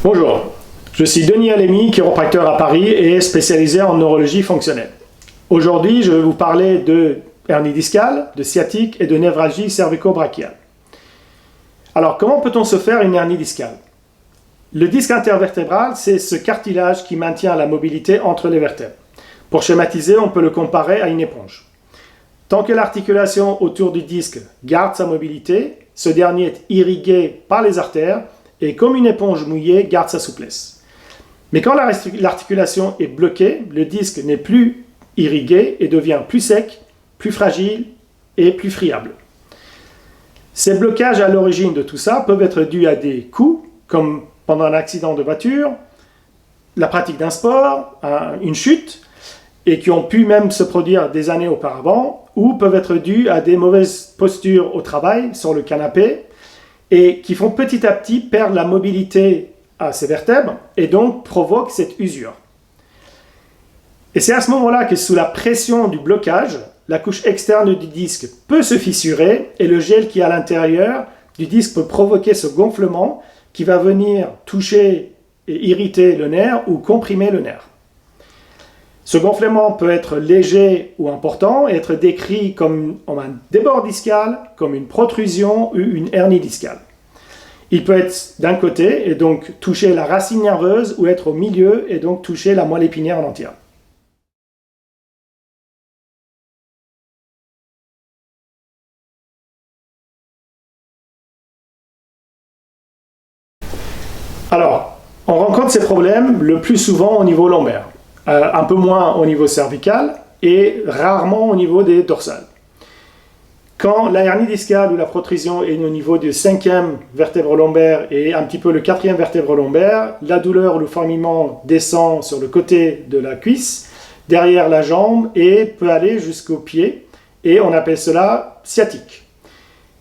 Bonjour, je suis Denis Alémy, chiropracteur à Paris et spécialisé en neurologie fonctionnelle. Aujourd'hui, je vais vous parler de hernie discale, de sciatique et de névralgie cervico-brachiale. Alors, comment peut-on se faire une hernie discale? Le disque intervertébral, c'est ce cartilage qui maintient la mobilité entre les vertèbres. Pour schématiser, on peut le comparer à une éponge. Tant que l'articulation autour du disque garde sa mobilité, ce dernier est irrigué par les artères et comme une éponge mouillée, garde sa souplesse. Mais quand l'articulation est bloquée, le disque n'est plus irrigué et devient plus sec, plus fragile et plus friable. Ces blocages à l'origine de tout ça peuvent être dus à des coups, comme pendant un accident de voiture, la pratique d'un sport, une chute, et qui ont pu même se produire des années auparavant, ou peuvent être dus à des mauvaises postures au travail, sur le canapé, et qui font petit à petit perdre la mobilité à ces vertèbres, et donc provoquent cette usure. Et c'est à ce moment-là que sous la pression du blocage, la couche externe du disque peut se fissurer, et le gel qui est à l'intérieur du disque peut provoquer ce gonflement qui va venir toucher et irriter le nerf ou comprimer le nerf. Ce gonflement peut être léger ou important et être décrit comme un débord discal, comme une protrusion ou une hernie discale. Il peut être d'un côté et donc toucher la racine nerveuse ou être au milieu et donc toucher la moelle épinière en entière. Alors, on rencontre ces problèmes le plus souvent au niveau lombaire. Un peu moins au niveau cervical et rarement au niveau des dorsales. Quand la hernie discale ou la protrusion est au niveau du 5e vertèbre lombaire et un petit peu le 4e vertèbre lombaire, la douleur ou le fourmillement descend sur le côté de la cuisse, derrière la jambe et peut aller jusqu'au pied et on appelle cela sciatique.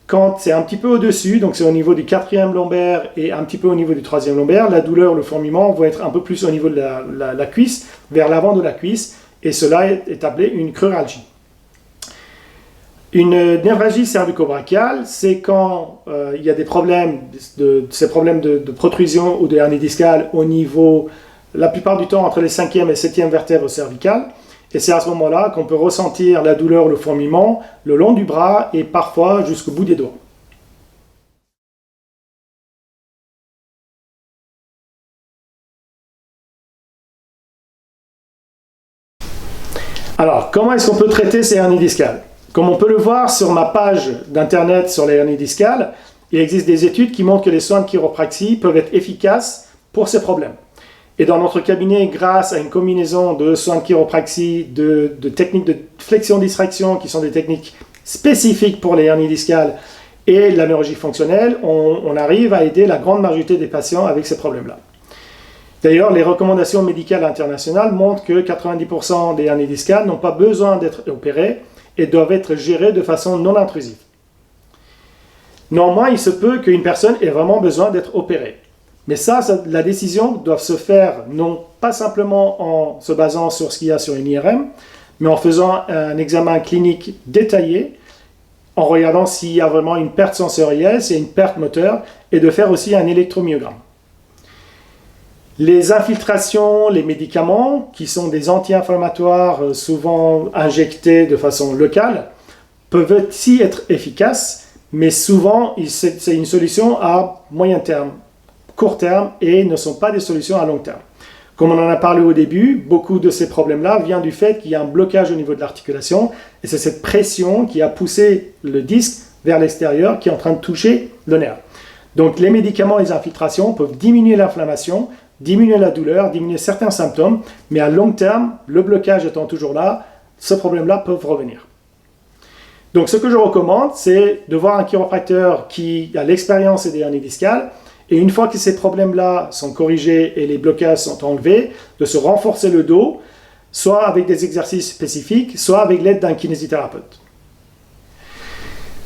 Quand c'est un petit peu au-dessus, donc c'est au niveau du 4e lombaire et un petit peu au niveau du 3e lombaire, la douleur, le fourmillement vont être un peu plus au niveau de la cuisse, vers l'avant de la cuisse, et cela est appelé une cruralgie. Une névralgie cervico-brachiale, c'est quand il y a des problèmes, ces problèmes de protrusion ou de hernie discale au niveau, la plupart du temps, entre les 5e et 7e vertèbres cervicales. Et c'est à ce moment-là qu'on peut ressentir la douleur, le fourmillement, le long du bras et parfois jusqu'au bout des doigts. Alors, comment est-ce qu'on peut traiter ces hernies discales? Comme on peut le voir sur ma page d'internet sur les hernies discales, il existe des études qui montrent que les soins de chiropraxie peuvent être efficaces pour ces problèmes. Et dans notre cabinet, grâce à une combinaison de soins de chiropraxie, de techniques de flexion-distraction, qui sont des techniques spécifiques pour les hernies discales, et la neurologie fonctionnelle, on arrive à aider la grande majorité des patients avec ces problèmes-là. D'ailleurs, les recommandations médicales internationales montrent que 90% des hernies discales n'ont pas besoin d'être opérées et doivent être gérées de façon non intrusive. Néanmoins, il se peut qu'une personne ait vraiment besoin d'être opérée. Mais la décision doit se faire non pas simplement en se basant sur ce qu'il y a sur une IRM, mais en faisant un examen clinique détaillé, en regardant s'il y a vraiment une perte sensorielle, s'il y a une perte moteur, et de faire aussi un électromyogramme. Les infiltrations, les médicaments, qui sont des anti-inflammatoires souvent injectés de façon locale, peuvent aussi être efficaces, mais souvent c'est une solution à moyen terme, court terme et ne sont pas des solutions à long terme. Comme on en a parlé au début, beaucoup de ces problèmes-là viennent du fait qu'il y a un blocage au niveau de l'articulation et c'est cette pression qui a poussé le disque vers l'extérieur qui est en train de toucher le nerf. Donc les médicaments et les infiltrations peuvent diminuer l'inflammation, diminuer la douleur, diminuer certains symptômes, mais à long terme, le blocage étant toujours là, ce problème-là peut revenir. Donc ce que je recommande, c'est de voir un chiropracteur qui a l'expérience des hernies discales. Et une fois que ces problèmes-là sont corrigés et les blocages sont enlevés, de se renforcer le dos, soit avec des exercices spécifiques, soit avec l'aide d'un kinésithérapeute.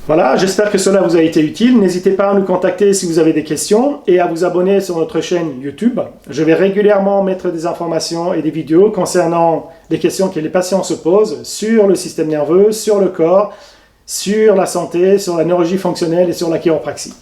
Voilà, j'espère que cela vous a été utile. N'hésitez pas à nous contacter si vous avez des questions et à vous abonner sur notre chaîne YouTube. Je vais régulièrement mettre des informations et des vidéos concernant les questions que les patients se posent sur le système nerveux, sur le corps, sur la santé, sur la neurologie fonctionnelle et sur la chiropraxie.